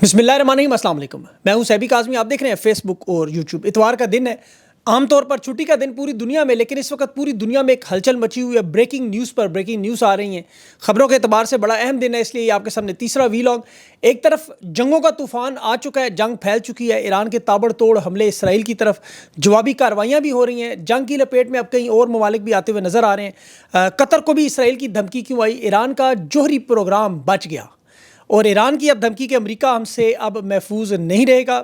بسم اللہ الرحمن الرحیم، السلام علیکم۔ میں ہوں سیبی کاظمی، آپ دیکھ رہے ہیں فیس بک اور یوٹیوب۔ اتوار کا دن ہے، عام طور پر چھٹی کا دن پوری دنیا میں، لیکن اس وقت پوری دنیا میں ایک ہلچل مچی ہوئی ہے۔ بریکنگ نیوز پر بریکنگ نیوز آ رہی ہیں، خبروں کے اعتبار سے بڑا اہم دن ہے، اس لیے یہ آپ کے سامنے تیسرا ویلاگ۔ ایک طرف جنگوں کا طوفان آ چکا ہے، جنگ پھیل چکی ہے، ایران کے تابڑ توڑ حملے اسرائیل کی طرف، جوابی کارروائیاں بھی ہو رہی ہیں۔ جنگ کی لپیٹ میں اب کئی اور ممالک بھی آتے ہوئے نظر آ رہے ہیں۔ قطر کو بھی اسرائیل کی دھمکی کیوں آئی؟ ایران کا جوہری پروگرام بچ گیا، اور ایران کی اب دھمکی کہ امریکہ ہم سے اب محفوظ نہیں رہے گا۔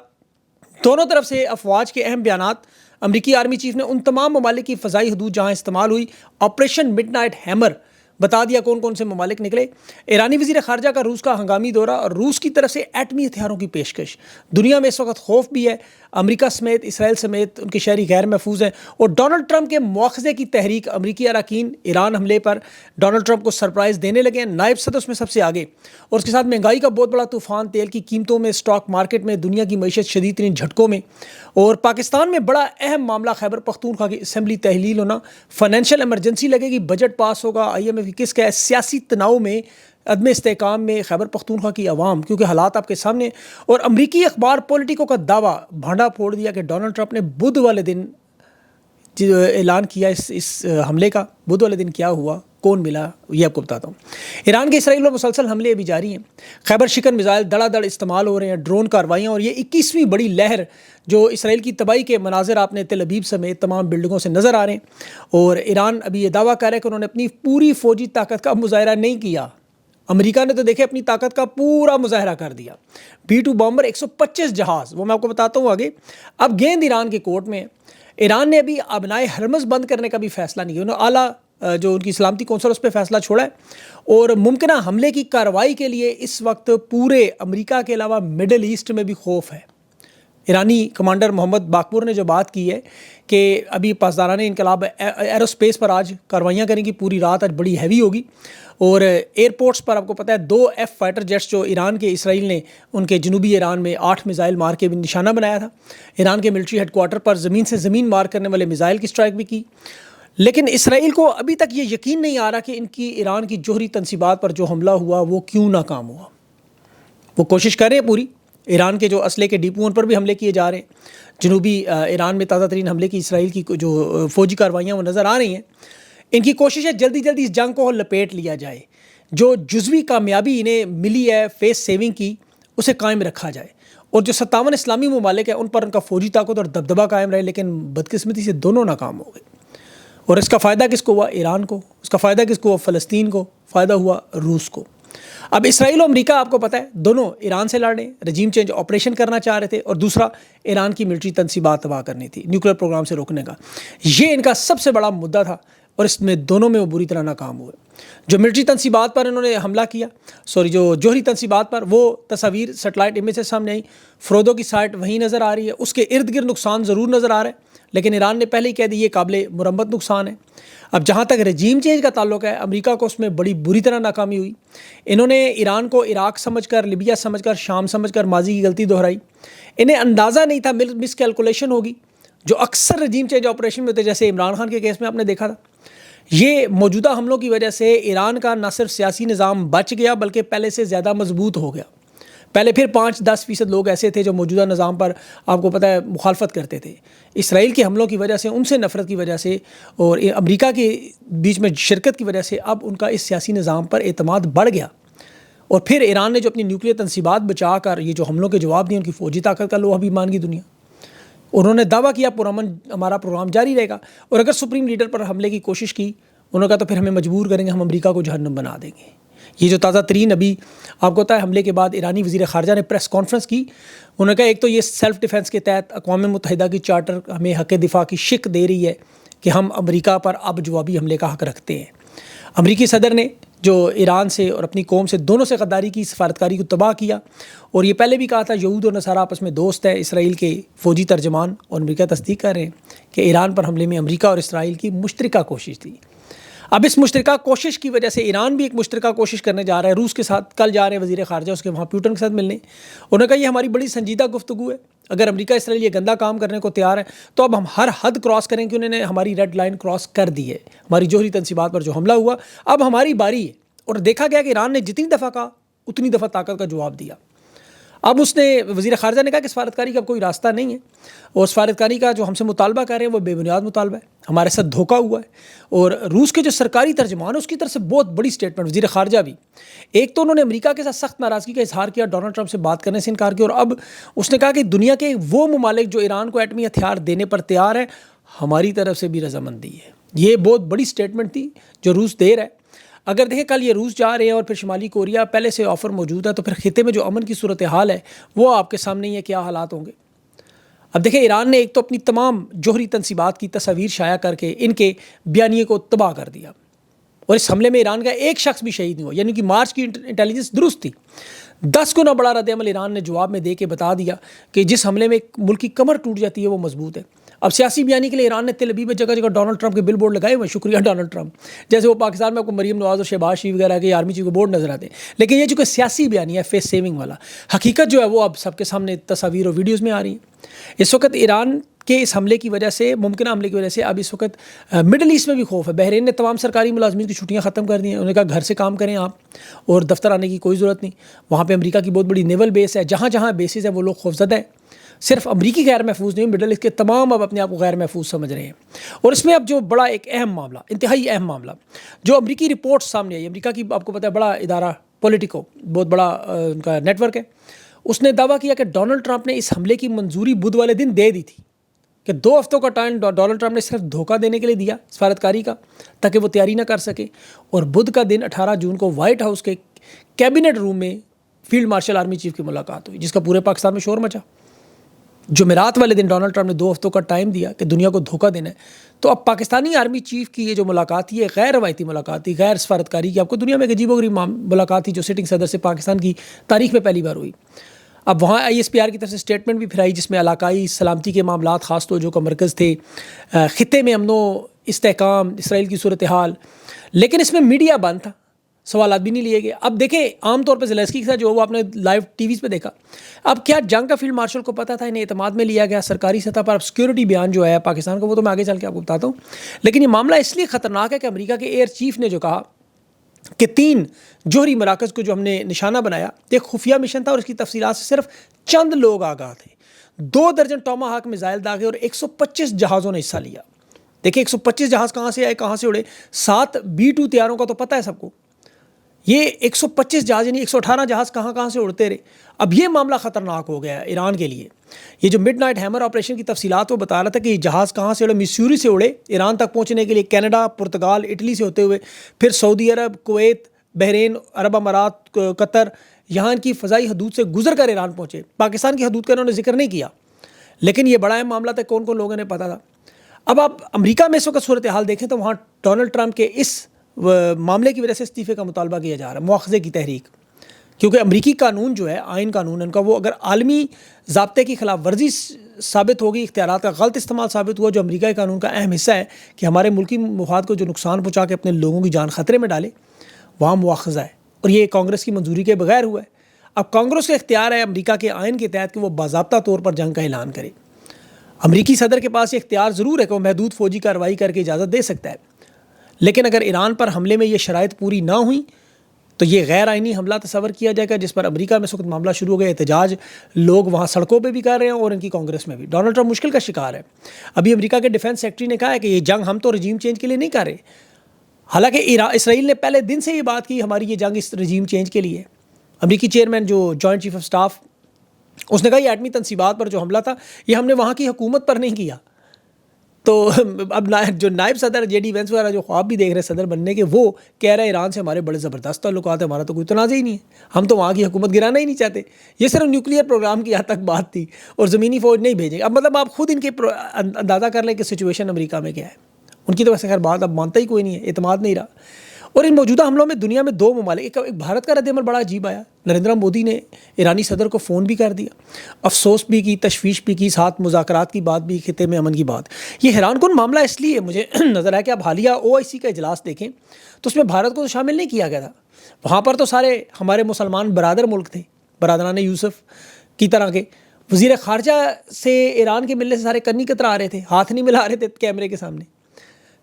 دونوں طرف سے افواج کے اہم بیانات۔ امریکی آرمی چیف نے ان تمام ممالک کی فضائی حدود جہاں استعمال ہوئی آپریشن مڈ نائٹ ہیمر بتا دیا کون کون سے ممالک نکلے۔ ایرانی وزیر خارجہ کا روس کا ہنگامی دورہ اور روس کی طرف سے ایٹمی ہتھیاروں کی پیشکش۔ دنیا میں اس وقت خوف بھی ہے، امریکہ سمیت اسرائیل سمیت ان کے شہری غیر محفوظ ہیں، اور ڈونلڈ ٹرمپ کے مواخذے کی تحریک۔ امریکی اراکین ایران حملے پر ڈونلڈ ٹرمپ کو سرپرائز دینے لگے ہیں، نائب صدر اس میں سب سے آگے، اور اس کے ساتھ مہنگائی کا بہت بڑا طوفان، تیل کی قیمتوں میں، اسٹاک مارکیٹ میں، دنیا کی معیشت شدید ترین جھٹکوں میں۔ اور پاکستان میں بڑا اہم معاملہ خیبر پختونخوا کی اسمبلی تحلیل ہونا، فائنینشیل ایمرجنسی لگے گی، بجٹ پاس ہوگا، آئی ایم ایف کی کس کا ہے، سیاسی تناؤ میں، عدم استحکام میں خیبر پختونخوا کی عوام، کیونکہ حالات آپ کے سامنے۔ اور امریکی اخبار پولیٹیکو کا دعویٰ بھانڈا پھوڑ دیا کہ ڈونلڈ ٹرمپ نے بدھ والے دن اعلان کیا اس حملے کا۔ بدھ والے دن کیا ہوا، کون ملا، یہ آپ کو بتاتا ہوں۔ ایران کے اسرائیل پر مسلسل حملے ابھی جاری ہیں، خیبر شکن میزائل دڑا دڑ استعمال ہو رہے ہیں، ڈرون کارروائیاں، اور یہ 21ویں بڑی لہر جو اسرائیل کی تباہی کے مناظر آپ نے تل ابیب سمیت تمام بلڈنگوں سے نظر آ رہے ہیں۔ اور ایران ابھی یہ دعویٰ کر رہا ہے کہ انہوں نے اپنی پوری فوجی طاقت کا مظاہرہ نہیں کیا۔ امریکہ نے تو دیکھے اپنی طاقت کا پورا مظاہرہ کر دیا، B-2 بامبر، 125 جہاز، وہ میں آپ کو بتاتا ہوں آگے۔ اب گیند ایران کے کورٹ میں۔ ایران نے ابھی ابنائے ہرمز بند کرنے کا بھی فیصلہ نہیں کیا، انہوں نے اعلیٰ جو ان کی سلامتی کونسل اس پہ فیصلہ چھوڑا ہے، اور ممکنہ حملے کی کارروائی کے لیے اس وقت پورے امریکہ کے علاوہ مڈل ایسٹ میں بھی خوف ہے۔ ایرانی کمانڈر محمد باقور نے جو بات کی ہے کہ ابھی پاسداران انقلاب ایروسپیس پر آج کارروائیاں کریں گی، پوری رات آج بڑی ہیوی ہوگی، اور ایئرپورٹس پر آپ کو پتہ ہے 2 فائٹر جیٹس جو ایران کے اسرائیل نے ان کے جنوبی ایران میں 8 میزائل مار کے بھی نشانہ بنایا تھا۔ ایران کے ملٹری ہیڈ کوارٹر پر زمین سے زمین مار کرنے والے میزائل کی اسٹرائک بھی کی، لیکن اسرائیل کو ابھی تک یہ یقین نہیں آ رہا کہ ان کی ایران کی جوہری تنصیبات پر جو حملہ ہوا وہ کیوں ناکام ہوا۔ وہ کوشش کر رہے ہیں پوری، ایران کے جو اسلحے کے ڈیپو ان پر بھی حملے کیے جا رہے ہیں، جنوبی ایران میں تازہ ترین حملے کی اسرائیل کی جو فوجی کارروائیاں وہ نظر آ رہی ہیں۔ ان کی کوشش ہے جلدی جلدی اس جنگ کو لپیٹ لیا جائے، جو جزوی کامیابی انہیں ملی ہے فیس سیونگ کی اسے قائم رکھا جائے، اور جو 57 اسلامی ممالک ہیں ان پر ان کا فوجی طاقت اور دبدبہ قائم رہے، لیکن بدقسمتی سے دونوں ناکام ہو گئے۔ اور اس کا فائدہ کس کو ہوا؟ ایران کو۔ اس کا فائدہ کس کو ہوا؟ فلسطین کو۔ فائدہ ہوا روس کو۔ اب اسرائیل اور امریکہ آپ کو پتہ ہے دونوں ایران سے لڑ رہے ہیں، رجیم چینج آپریشن کرنا چاہ رہے تھے، اور دوسرا ایران کی ملٹری تنصیبات تباہ کرنی تھی، نیوکلیر پروگرام سے روکنے کا۔ یہ ان کا سب سے بڑا مدعا تھا، اور اس میں دونوں میں وہ بری طرح ناکام ہوئے۔ جو ملٹری تنصیبات پر انہوں نے حملہ کیا، جو جوہری تنصیبات پر، وہ تصاویر سیٹلائٹ امیج سے سامنے آئی، فروزو کی سائٹ وہیں نظر آ رہی ہے، اس کے ارد گرد نقصان ضرور نظر آ رہا ہے، لیکن ایران نے پہلے ہی کہہ دی یہ قابل مرمت نقصان ہے۔ اب جہاں تک رجیم چینج کا تعلق ہے، امریکہ کو اس میں بڑی بری طرح ناکامی ہوئی۔ انہوں نے ایران کو عراق سمجھ کر، لیبیا سمجھ کر، شام سمجھ کر ماضی کی غلطی دہرائی۔ انہیں اندازہ نہیں تھا، مس کیلکولیشن ہوگی، جو اکثر رجیم چینج آپریشن میں ہوتے، جیسے عمران خان کے کیس میں آپ نے دیکھا تھا۔ یہ موجودہ حملوں کی وجہ سے ایران کا نہ صرف سیاسی نظام بچ گیا بلکہ پہلے سے زیادہ مضبوط ہو گیا۔ پہلے پھر 5-10% لوگ ایسے تھے جو موجودہ نظام پر آپ کو پتہ ہے مخالفت کرتے تھے، اسرائیل کے حملوں کی وجہ سے، ان سے نفرت کی وجہ سے، اور امریکہ کے بیچ میں شرکت کی وجہ سے اب ان کا اس سیاسی نظام پر اعتماد بڑھ گیا۔ اور پھر ایران نے جو اپنی نیوکلیئر تنصیبات بچا کر یہ جو حملوں کے جواب دیے، ان کی فوجی طاقت کا لوہا بھی مان گئی دنیا۔ انہوں نے دعویٰ کیا پرامن ہمارا پروگرام جاری رہے گا، اور اگر سپریم لیڈر پر حملے کی کوشش کی، انہوں نے کہا تو پھر ہمیں مجبور کریں گے، ہم امریکہ کو جہنم بنا دیں گے۔ یہ جو تازہ ترین ابھی آپ کو پتہ ہے حملے کے بعد ایرانی وزیر خارجہ نے پریس کانفرنس کی، انہوں نے کہا ایک تو یہ سیلف ڈیفنس کے تحت اقوام متحدہ کی چارٹر ہمیں حق دفاع کی شک دے رہی ہے کہ ہم امریکہ پر اب جوابی حملے کا حق رکھتے ہیں۔ امریکی صدر نے جو ایران سے اور اپنی قوم سے دونوں سے غداری کی، سفارتکاری کو تباہ کیا، اور یہ پہلے بھی کہا تھا یہود اور نصارہ آپس میں دوست ہے۔ اسرائیل کے فوجی ترجمان اور امریکہ تصدیق کر رہے ہیں کہ ایران پر حملے میں امریکہ اور اسرائیل کی مشترکہ کوشش تھی۔ اب اس مشترکہ کوشش کی وجہ سے ایران بھی ایک مشترکہ کوشش کرنے جا رہا ہے روس کے ساتھ۔ کل جا رہے ہیں وزیر خارجہ اس کے وہاں پیوٹن کے ساتھ ملنے، انہوں نے کہا یہ ہماری بڑی سنجیدہ گفتگو ہے، اگر امریکہ اسرائیل یہ گندا کام کرنے کو تیار ہے تو اب ہم ہر حد کراس کریں، کہ انہوں نے ہماری ریڈ لائن کراس کر دی ہے۔ ہماری جوہری تنصیبات پر جو حملہ ہوا اب ہماری باری ہے، اور دیکھا گیا کہ ایران نے جتنی دفعہ کہا اتنی دفعہ طاقت کا جواب دیا۔ اب اس نے وزیر خارجہ نے کہا کہ سفارتکاری کا کوئی راستہ نہیں ہے، اور سفارتکاری کا جو ہم سے مطالبہ کر رہے ہیں وہ بے بنیاد مطالبہ ہے، ہمارے ساتھ دھوکہ ہوا ہے۔ اور روس کے جو سرکاری ترجمان ہے اس کی طرف سے بہت بڑی سٹیٹمنٹ، وزیر خارجہ بھی، ایک تو انہوں نے امریکہ کے ساتھ سخت ناراضگی کا اظہار کیا، ڈونلڈ ٹرمپ سے بات کرنے سے انکار کیا، اور اب اس نے کہا کہ دنیا کے وہ ممالک جو ایران کو ایٹمی ہتھیار دینے پر تیار ہیں، ہماری طرف سے بھی رضامندی ہے۔ یہ بہت بڑی سٹیٹمنٹ تھی جو روس دے رہا ہے۔ اگر دیکھیں کل یہ روس جا رہے ہیں اور پھر شمالی کوریا پہلے سے آفر موجود ہے، تو پھر خطے میں جو امن کی صورتحال ہے وہ آپ کے سامنے ہی ہے، کیا حالات ہوں گے۔ اب دیکھیں ایران نے ایک تو اپنی تمام جوہری تنصیبات کی تصاویر شائع کر کے ان کے بیانیے کو تباہ کر دیا، اور اس حملے میں ایران کا ایک شخص بھی شہید نہیں ہوا، یعنی کہ مارچ کی انٹیلیجنس درست تھی۔ 10 گنا بڑا رد عمل ایران نے جواب میں دے کے بتا دیا کہ جس حملے میں ایک ملک کی کمر ٹوٹ جاتی ہے وہ مضبوط ہے۔ اب سیاسی بیانی کے لیے ایران نے تل ابیب میں جگہ جگہ ڈونلڈ ٹرمپ کے بل بورڈ لگائے ہوئے، شکریہ ڈونلڈ ٹرمپ، جیسے وہ پاکستان میں آپ کو مریم نواز اور شہباز شریف وغیرہ کے آرمی چیف کے بورڈ نظر آتے ہیں۔ لیکن یہ جو کہ سیاسی بیانی ہے فیس سیونگ والا، حقیقت جو ہے وہ اب سب کے سامنے تصاویر اور ویڈیوز میں آ رہی ہیں۔ اس وقت ایران کہ اس حملے کی وجہ سے، ممکنہ حملے کی وجہ سے اب اس وقت مڈل ایسٹ میں بھی خوف ہے۔ بحرین نے تمام سرکاری ملازمین کی چھٹیاں ختم کر دی ہیں، انہوں نے کہا گھر سے کام کریں آپ، اور دفتر آنے کی کوئی ضرورت نہیں۔ وہاں پہ امریکہ کی بہت بڑی نیول بیس ہے، جہاں جہاں بیسز ہے وہ لوگ خوفزدہ ہیں۔ صرف امریکی غیر محفوظ نہیں، مڈل ایسٹ کے تمام اب اپنے آپ کو غیر محفوظ سمجھ رہے ہیں۔ اور اس میں اب جو بڑا ایک اہم معاملہ، انتہائی اہم معاملہ، جو امریکی رپورٹ سامنے آئی، امریکہ کی آپ کو پتہ ہے بڑا ادارہ پولیٹیکو، بہت بڑا ان کا نیٹ ورک ہے، اس نے دعویٰ کیا کہ ڈونلڈ ٹرمپ نے اس حملے کی منظوری بدھ والے دن دے دی تھی، کہ 2 ہفتوں کا ٹائم ڈونلڈ ٹرمپ نے صرف دھوکہ دینے کے لیے دیا سفارتکاری کا، تاکہ وہ تیاری نہ کر سکے۔ اور بدھ کا دن 18 جون کو وائٹ ہاؤس کے کیبنٹ روم میں فیلڈ مارشل آرمی چیف کی ملاقات ہوئی، جس کا پورے پاکستان میں شور مچا۔ جمعرات والے دن ڈونلڈ ٹرمپ نے 2 ہفتوں کا ٹائم دیا کہ دنیا کو دھوکہ دینا ہے۔ تو اب پاکستانی آرمی چیف کی یہ جو ملاقات تھی، یہ غیر روایتی ملاقات تھی، غیر سفارتکاری کی، آپ کو دنیا میں ایک عجیب و غریب ملاقات تھی جو سٹنگ صدر سے پاکستان کی تاریخ میں پہلی بار ہوئی۔ اب وہاں ISPR کی طرف سے سٹیٹمنٹ بھی پھرائی، جس میں علاقائی سلامتی کے معاملات خاص توجہ کا مرکز تھے، خطے میں امن و استحکام، اسرائیل کی صورتحال، لیکن اس میں میڈیا بند تھا، سوالات بھی نہیں لیے گئے۔ اب دیکھیں عام طور پہ زیلنسکی کے ساتھ جو وہ آپ نے لائیو ٹی ویز پہ دیکھا، اب کیا جنگ کا فیلڈ مارشل کو پتہ تھا، انہیں اعتماد میں لیا گیا سرکاری سطح پر۔ اب سیکورٹی بیان جو ہے پاکستان کا، وہ تو میں آگے چل کے آپ کو بتاتا ہوں، لیکن یہ معاملہ اس لیے خطرناک ہے کہ امریکہ کے ایئر چیف نے جو کہا کہ 3 جوہری مراکز کو جو ہم نے نشانہ بنایا، ایک خفیہ مشن تھا، اور اس کی تفصیلات سے صرف چند لوگ آگاہ تھے۔ 2 درجن ٹاما ہاک میزائل داغے اور 125 جہازوں نے حصہ لیا۔ دیکھیں 125 جہاز کہاں سے آئے، کہاں سے اڑے، 7 B-2 طیاروں کا تو پتہ ہے سب کو، یہ 125 جہاز یعنی 118 جہاز کہاں سے اڑتے رہے۔ اب یہ معاملہ خطرناک ہو گیا ہے ایران کے لیے۔ یہ جو مڈ نائٹ ہیمر آپریشن کی تفصیلات وہ بتا رہا تھا کہ یہ جہاز کہاں سے اڑے، میسوری سے اڑے، ایران تک پہنچنے کے لیے کینیڈا، پرتگال، اٹلی سے ہوتے ہوئے پھر سعودی عرب، کویت، بحرین، عرب امارات، قطر، یہاں ان کی فضائی حدود سے گزر کر ایران پہنچے۔ پاکستان کی حدود کا انہوں نے ذکر نہیں کیا، لیکن یہ بڑا اہم معاملہ تھا، کون کون لوگوں نے پتا تھا۔ اب آپ امریکہ میں اس وقت صورتحال دیکھیں تو وہاں ڈونلڈ ٹرمپ کے اس معاملے کی وجہ سے استعفے کا مطالبہ کیا جا رہا ہے، مواخذے کی تحریک، کیونکہ امریکی قانون جو ہے، آئین قانون ان کا، وہ اگر عالمی ضابطے کی خلاف ورزی ثابت ہوگی، اختیارات کا غلط استعمال ثابت ہوا، جو امریکہ کے قانون کا اہم حصہ ہے کہ ہمارے ملکی مفاد کو جو نقصان پہنچا کے اپنے لوگوں کی جان خطرے میں ڈالے، وہاں مواخذہ ہے، اور یہ کانگریس کی منظوری کے بغیر ہوا ہے۔ اب کانگریس کا اختیار ہے امریکہ کے آئین کے تحت کہ وہ باضابطہ طور پر جنگ کا اعلان کرے۔ امریکی صدر کے پاس یہ اختیار ضرور ہے کہ وہ محدود فوجی کارروائی کر کے اجازت دے سکتا ہے، لیکن اگر ایران پر حملے میں یہ شرائط پوری نہ ہوئیں تو یہ غیر آئینی حملہ تصور کیا جائے گا، جس پر امریکہ میں اس وقت معاملہ شروع ہو گیا، احتجاج لوگ وہاں سڑکوں پہ بھی کر رہے ہیں اور ان کی کانگریس میں بھی۔ ڈونلڈ ٹرمپ مشکل کا شکار ہے۔ ابھی امریکہ کے ڈیفنس سیکرٹری نے کہا ہے کہ یہ جنگ ہم تو رجیم چینج کے لیے نہیں کر رہے، حالانکہ اسرائیل نے پہلے دن سے یہ بات کی ہماری یہ جنگ اس رجیم چینج کے لیے۔ امریکی چیئرمین جو جوائنٹ چیف آف سٹاف، اس نے کہا یہ ایٹمی تنصیبات پر جو حملہ تھا یہ ہم نے وہاں کی حکومت پر نہیں کیا۔ تو اب جو نائب صدر JD وینس وغیرہ جو خواب بھی دیکھ رہے صدر بننے کے، وہ کہہ رہے ہیں ایران سے ہمارے بڑے زبردست تعلقات ہیں، ہمارا تو کوئی تنازع ہی نہیں ہے، ہم تو وہاں کی حکومت گرانا ہی نہیں چاہتے، یہ صرف نیوکلیئر پروگرام کی حد تک بات تھی، اور زمینی فوج نہیں بھیجیں۔ اب مطلب آپ خود ان کے اندازہ کر لیں کہ سچویشن امریکہ میں کیا ہے۔ ان کی تو ویسے خیر بات اب مانتا ہی کوئی نہیں ہے، اعتماد نہیں رہا۔ اور ان موجودہ حملوں میں دنیا میں 2 ممالک، ایک بھارت کا رد عمل بڑا عجیب آیا، نریندر مودی نے ایرانی صدر کو فون بھی کر دیا، افسوس بھی کی، تشویش بھی کی، ساتھ مذاکرات کی بات بھی، خطے میں امن کی بات۔ یہ حیران کن معاملہ اس لیے مجھے نظر آیا کہ اب حالیہ OIC کا اجلاس دیکھیں تو اس میں بھارت کو تو شامل نہیں کیا گیا تھا، وہاں پر تو سارے ہمارے مسلمان برادر ملک تھے، برادران یوسف کی طرح کے۔ وزیر خارجہ سے ایران کے ملنے سے سارے کنی کترا رہے تھے، ہاتھ نہیں ملا رہے تھے کیمرے کے سامنے۔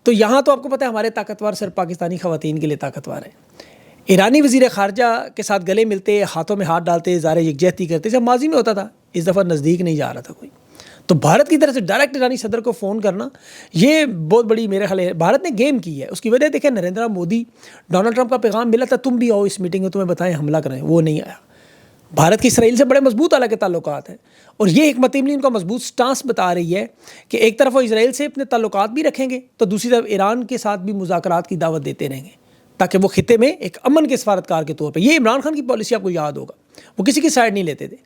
تو یہاں تو آپ کو پتہ ہے ہمارے طاقتور صرف پاکستانی خواتین کے لیے طاقتور ہے۔ ایرانی وزیر خارجہ کے ساتھ گلے ملتے، ہاتھوں میں ہاتھ ڈالتے، اظہار یکجہتی کرتے، جب ماضی میں ہوتا تھا، اس دفعہ نزدیک نہیں جا رہا تھا کوئی. تو بھارت کی طرف سے ڈائریکٹ ایرانی صدر کو فون کرنا، یہ بہت بڑی میرے خیال ہے بھارت نے گیم کی ہے. اس کی وجہ دیکھیں، نریندر مودی، ڈونلڈ ٹرمپ کا پیغام ملا تھا تم بھی آؤ اس میٹنگ میں، تمہیں بتائیں حملہ کریں، وہ نہیں آیا. بھارت کی اسرائیل سے بڑے مضبوط علاقے تعلقات ہیں، اور یہ حکمت عملی ان کا مضبوط سٹانس بتا رہی ہے کہ ایک طرف وہ اسرائیل سے اپنے تعلقات بھی رکھیں گے، تو دوسری طرف ایران کے ساتھ بھی مذاکرات کی دعوت دیتے رہیں گے، تاکہ وہ خطے میں ایک امن کے سفارتکار کے طور پہ. یہ عمران خان کی پالیسی آپ کو یاد ہوگا، وہ کسی کی سائڈ نہیں لیتے تھے.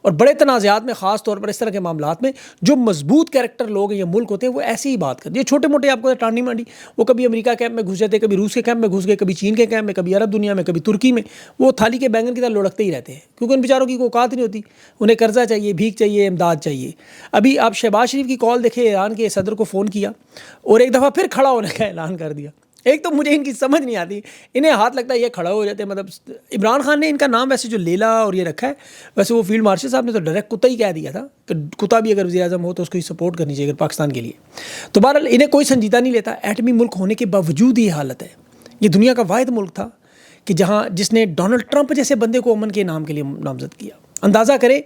اور بڑے تنازعات میں، خاص طور پر اس طرح کے معاملات میں، جو مضبوط کیریکٹر لوگ ہیں یا ملک ہوتے ہیں، وہ ایسی ہی بات کرتے ہیں. یہ چھوٹے موٹے آپ کو ٹانڈی مانڈی، وہ کبھی امریکہ کیمپ میں گھس جاتے، کبھی روس کے کیمپ میں گھس گئے، کبھی چین کے کیمپ میں، کبھی عرب دنیا میں، کبھی ترکی میں، وہ تھالی کے بینگن کی طرح لڑکتے ہی رہتے ہیں، کیونکہ ان بیچاروں کی کوئی اوقات نہیں ہوتی. انہیں قرضہ چاہیے، بھیک چاہیے، امداد چاہیے. ابھی آپ شہباز شریف کی کال دیکھیں، ایران کے صدر کو فون کیا اور ایک دفعہ پھر کھڑا ہونے کا اعلان کر دیا. ایک تو مجھے ان کی سمجھ نہیں آتی، انہیں ہاتھ لگتا ہے یہ کھڑا ہو جاتے ہیں. مطلب عمران خان نے ان کا نام ویسے جو لیلا اور یہ رکھا ہے، ویسے وہ فیلڈ مارشل صاحب نے تو ڈائریکٹ کتا ہی کہہ دیا تھا کہ کتا بھی اگر وزیر اعظم ہو تو اس کو ہی سپورٹ کرنی چاہیے اگر پاکستان کے لیے. تو بہرحال انہیں کوئی سنجیدہ نہیں لیتا. ایٹمی ملک ہونے کے باوجود یہ حالت ہے. یہ دنیا کا واحد ملک تھا کہ جس نے ڈونلڈ ٹرمپ جیسے بندے کو امن کے نام کے لیے نامزد کیا. اندازہ کریں،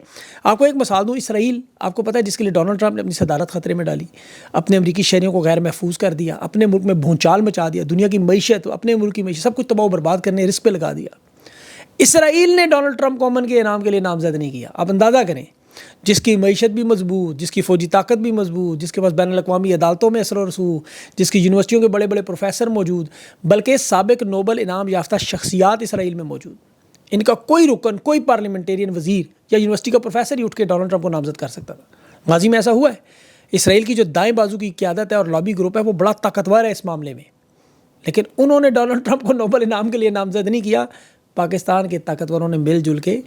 آپ کو ایک مثال دوں، اسرائیل آپ کو پتہ ہے جس کے لیے ڈونلڈ ٹرمپ نے اپنی صدارت خطرے میں ڈالی، اپنے امریکی شہریوں کو غیر محفوظ کر دیا، اپنے ملک میں بھونچال مچا دیا، دنیا کی معیشت، اپنے ملک کی معیشت سب کچھ تباہ و برباد کرنے رسک پہ لگا دیا. اسرائیل نے ڈونلڈ ٹرمپ کو امن کے انعام کے لیے نامزد نہیں کیا. آپ اندازہ کریں، جس کی معیشت بھی مضبوط، جس کی فوجی طاقت بھی مضبوط، جس کے پاس بین الاقوامی عدالتوں میں اثر و رسوخ، جس کی یونیورسٹیوں کے بڑے بڑے پروفیسر موجود، بلکہ سابق نوبل انعام یافتہ شخصیات اسرائیل میں موجود. ان کا کوئی رکن، کوئی پارلیمنٹیرین، وزیر یا یونیورسٹی کا پروفیسر ہی اٹھ کے ڈونلڈ ٹرمپ کو نامزد کر سکتا تھا. ماضی میں ایسا ہوا ہے. اسرائیل کی جو دائیں بازو کی قیادت ہے اور لابی گروپ ہے، وہ بڑا طاقتور ہے اس معاملے میں، لیکن انہوں نے ڈونلڈ ٹرمپ کو نوبل انعام کے لیے نامزد نہیں کیا. پاکستان کے طاقتوروں نے مل جل کے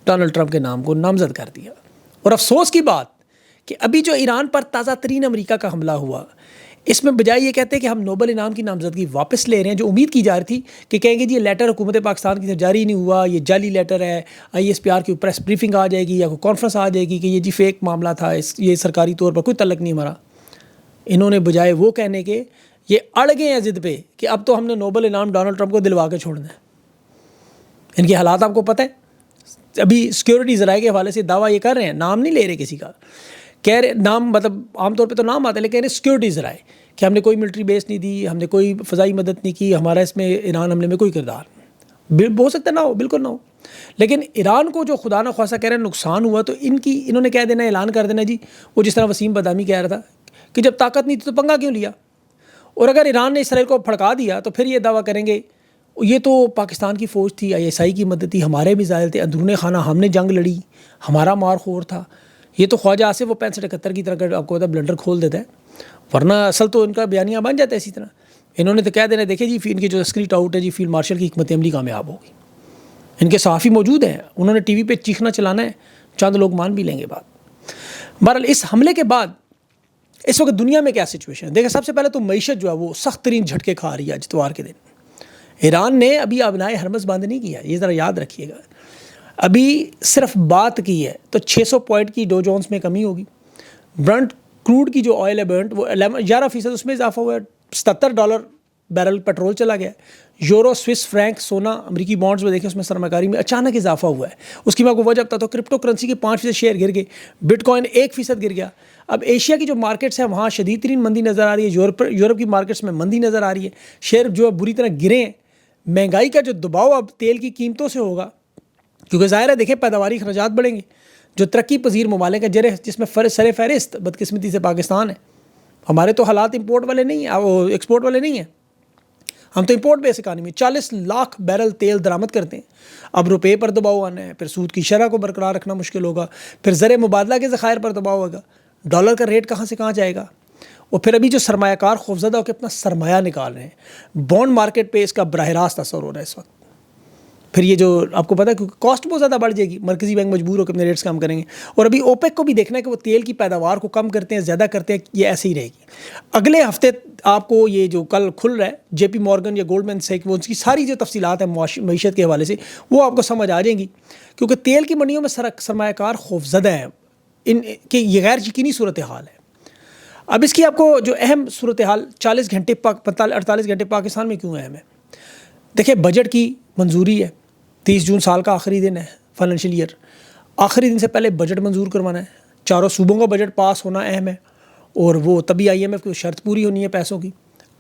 ڈونلڈ ٹرمپ کے نام کو نامزد کر دیا. اور افسوس کی بات کہ ابھی جو ایران پر تازہ ترین امریکہ کا حملہ ہوا، اس میں بجائے یہ کہتے ہیں کہ ہم نوبل انعام کی نامزدگی واپس لے رہے ہیں، جو امید کی جا رہی تھی کہ کہیں گے جی یہ لیٹر حکومت پاکستان کی طرف جاری نہیں ہوا، یہ جعلی لیٹر ہے، ISPR کی پریس بریفنگ آ جائے گی یا کوئی کانفرنس آ جائے گی کہ یہ جی فیک معاملہ تھا، یہ سرکاری طور پر کوئی تعلق نہیں ہمارا. انہوں نے بجائے وہ کہنے کے، یہ اڑ گئے ہیں ضد پہ کہ اب تو ہم نے نوبل انعام ڈونلڈ ٹرمپ کو دلوا کے چھوڑنا ہے. ان کے حالات آپ کو پتہ ہے. ابھی سیکیورٹی ذرائع کے حوالے سے دعویٰ یہ کر رہے ہیں، نام نہیں لے رہے کسی کا، کہہ رہے نام، مطلب عام طور پہ تو نام آتا ہے، لیکن کہہ رہے سیکیورٹی ذرائع کہ ہم نے کوئی ملٹری بیس نہیں دی، ہم نے کوئی فضائی مدد نہیں کی، ہمارا اس میں ایران حملے میں کوئی کردار ہو سکتا نہ ہو، بالکل نہ ہو. لیکن ایران کو جو خدا نہ خواستہ کہہ رہے ہیں نقصان ہوا، تو انہوں نے کہہ دینا، اعلان کر دینا جی، وہ جس طرح وسیم بدامی کہہ رہا تھا کہ جب طاقت نہیں تھی تو پنگا کیوں لیا. اور اگر ایران نے اسرائیل کو پھڑکا دیا تو پھر یہ دعویٰ کریں گے یہ تو پاکستان کی فوج تھی، ISI کی مدد تھی، ہمارے میزائل تھے، اندرون خانہ ہم نے جنگ لڑی، ہمارا مار خور تھا. یہ تو خواجہ آصف وہ 65-71 کی طرح آپ کو بلنڈر کھول دیتا ہے، ورنہ اصل تو ان کا بیانیہ بن جاتا ہے اسی طرح. انہوں نے تو کہہ دینا، دیکھیں جی ان کی جو عسکری ٹاؤٹ ہے جی، فیلڈ مارشل کی حکمت عملی کامیاب ہوگی. ان کے صحافی موجود ہیں، انہوں نے TV پہ چیخنا چلانا ہے، چند لوگ مان بھی لیں گے بات. بہرحال اس حملے کے بعد اس وقت دنیا میں کیا سچویشن ہے؟ دیکھیں، سب سے پہلے تو معیشت جو ہے وہ سخت ترین جھٹکے کھا رہی ہے. اتوار کے دن ایران نے ابھی ابنائے ہرمز بند نہیں کیا، یہ ذرا یاد رکھیے گا. ابھی صرف بات کی ہے تو 600 پوائنٹ کی ڈو جونز میں کمی ہوگی. برنٹ کروڈ کی جو آئل ہے برنٹ، وہ 11% اس میں اضافہ ہوا ہے، $77 بیرل پیٹرول چلا گیا. یورو، سوئس فرینک، سونا، امریکی بانڈز میں دیکھیں اس میں سرمایہ کاری میں اچانک اضافہ ہوا ہے. اس کی میں آپ کو وجہ بتا تو کرپٹو کرنسی کے 5% شیئر گر گئے، بٹ کوائن 1% گر گیا. اب ایشیا کی جو مارکیٹس ہیں وہاں شدید ترین مندی نظر آ رہی ہے، یورپ کی مارکیٹس میں مندی نظر آ رہی ہے، شیئر جو ہے بری طرح گرے ہیں. مہنگائی کا جو دباؤ اب تیل کی قیمتوں سے ہوگا، کیونکہ ظاہر ہے دیکھیں پیداواری اخراجات بڑھیں گے. جو ترقی پذیر ممالک ہیں جس میں سر فہرست بدقسمتی سے پاکستان ہے. ہمارے تو حالات امپورٹ والے نہیں ہیں، وہ ایکسپورٹ والے نہیں ہیں، ہم تو امپورٹ بیس اکانومی. 40 لاکھ بیرل تیل درآمد کرتے ہیں. اب روپے پر دباؤ آنا ہے، پھر سود کی شرح کو برقرار رکھنا مشکل ہوگا، پھر زر مبادلہ کے ذخائر پر دباؤ ہوگا، ڈالر کا ریٹ کہاں سے کہاں جائے گا. اور پھر ابھی جو سرمایہ کار خوفزدہ ہو کے اپنا سرمایہ نکال رہے ہیں، بانڈ مارکیٹ پہ اس کا براہ راست اثر ہو رہا ہے اس وقت. پھر یہ جو آپ کو پتہ ہے کیونکہ کاسٹ بہت زیادہ بڑھ جائے گی، مرکزی بینک مجبور ہو کے اپنے ریٹس کم کریں گے. اور ابھی اوپیک کو بھی دیکھنا ہے کہ وہ تیل کی پیداوار کو کم کرتے ہیں، زیادہ کرتے ہیں، یہ ایسے ہی رہے گی. اگلے ہفتے آپ کو یہ جو کل کھل رہا ہے JP مورگن یا گولڈمین سیک، وہ اس کی ساری جو تفصیلات ہیں معیشت کے حوالے سے وہ آپ کو سمجھ آ جائیں گی. کیونکہ تیل کی منڈیوں میں سرمایہ کار خوفزدہ ہیں ان کہ یہ غیر یقینی صورتحال ہے. اب اس کی آپ کو جو اہم صورتحال 48 گھنٹے پاکستان میں کیوں اہم ہے؟ دیکھیں بجٹ کی منظوری ہے، 30 جون سال کا آخری دن ہے فائنینشیل ایئر، آخری دن سے پہلے بجٹ منظور کروانا ہے، چاروں صوبوں کا بجٹ پاس ہونا اہم ہے، اور وہ تبھی IMF کی شرط پوری ہونی ہے پیسوں کی۔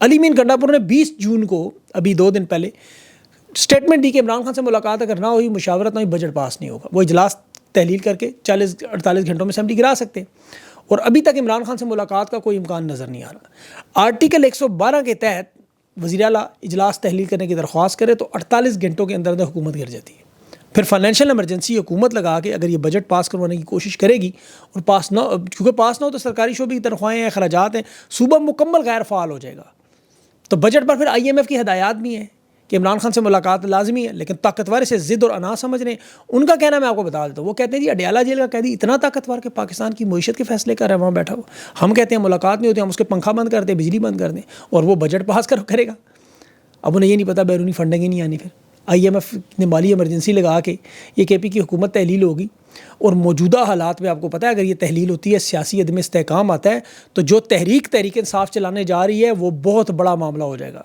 علی مین گنڈا پور نے 20 جون کو ابھی 2 دن پہلے اسٹیٹمنٹ دی کہ عمران خان سے ملاقات اگر نہ ہوئی، مشاورت نہ ہوئی، بجٹ پاس نہیں ہوگا۔ وہ اجلاس تحلیل کر کے 48 گھنٹوں میں اسمبلی گرا سکتے ہیں، اور ابھی تک عمران خان سے ملاقات کا کوئی امکان نظر نہیں آ رہا۔ آرٹیکل 112 کے تحت وزیر اعلیٰ اجلاس تحلیل کرنے کی درخواست کرے تو 48 گھنٹوں کے اندر حکومت گر جاتی ہے۔ پھر فائنینشیل ایمرجنسی حکومت لگا کے اگر یہ بجٹ پاس کروانے کی کوشش کرے گی، اور پاس نہ، کیونکہ پاس نہ ہو تو سرکاری شعبے کی تنخواہیں ہیں، اخراجات ہیں، صوبہ مکمل غیر فعال ہو جائے گا۔ تو بجٹ پر پھر IMF کی ہدایات بھی ہیں کہ عمران خان سے ملاقات لازمی ہے، لیکن طاقتور سے ضد اور انا سمجھ رہے ہیں۔ ان کا کہنا میں آپ کو بتا دیتا ہوں، وہ کہتے ہیں جی اڈیالہ جیل کا قیدی اتنا طاقتور کہ پاکستان کی معیشت کے فیصلے کر رہا ہے وہاں بیٹھا ہوا۔ ہم کہتے ہیں ملاقات نہیں ہوتی، ہم اس کے پنکھا بند کر دیں، بجلی بند کر دیں، اور وہ بجٹ پاس کرے گا۔ اب انہیں یہ نہیں پتا بیرونی فنڈنگ ہی نہیں آنی۔ پھر IMF نے مالی ایمرجنسی لگا کے یہ KP کی حکومت تحلیل ہوگی، اور موجودہ حالات میں آپ کو پتہ ہے اگر یہ تحلیل ہوتی ہے، سیاسی عدم استحکام آتا ہے، تو جو تحریک انصاف چلانے جا رہی ہے وہ بہت بڑا معاملہ ہو جائے گا۔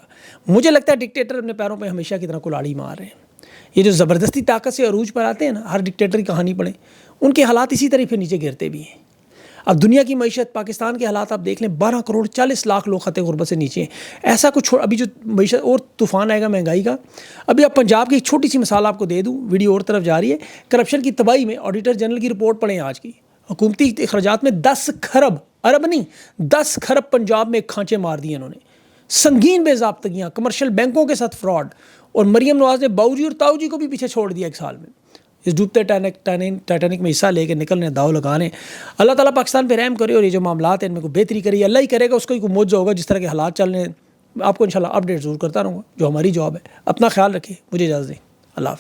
مجھے لگتا ہے ڈکٹیٹر اپنے پیروں پہ ہمیشہ کی طرح کلاڑی مار رہے ہیں۔ یہ جو زبردستی طاقت سے عروج پر آتے ہیں نا، ہر ڈکٹیٹر کی کہانی پڑھیں، ان کے حالات اسی طرح پھر نیچے گرتے بھی ہیں۔ اب دنیا کی معیشت، پاکستان کے حالات آپ دیکھ لیں، 12 کروڑ 40 لاکھ لوگ خطے غربت سے نیچے ہیں۔ ایسا کچھ ابھی جو معیشت اور طوفان آئے گا مہنگائی کا۔ ابھی آپ پنجاب کی ایک چھوٹی سی مثال آپ کو دے دوں، ویڈیو اور طرف جا رہی ہے، کرپشن کی تباہی میں آڈیٹر جنرل کی رپورٹ پڑھیں آج کی، حکومتی اخراجات میں 10 خرب، ارب نہیں 10 خرب پنجاب میں کھانچے مار دیے انہوں نے، سنگین بے ضابطگیاں، کمرشل بینکوں کے ساتھ فراڈ، اور مریم نواز نے باؤجی اور تاؤجی کو بھی پیچھے چھوڑ دیا 1 سال میں۔ اس ڈوبتے ٹائٹینک میں حصہ لے کے نکلنے، داؤ لگانے۔ اللہ تعالیٰ پاکستان پہ رحم کرے، اور یہ جو معاملات ہیں ان میں کوئی بہتری کرے، اللہ ہی کرے گا، اس کا کوئی معجزہ ہوگا۔ جس طرح کے حالات چل رہے ہیں، آپ کو انشاءاللہ اپڈیٹ ضرور کرتا رہوں گا، جو ہماری جاب ہے۔ اپنا خیال رکھیں، مجھے اجازت دیں، اللہ حافظ۔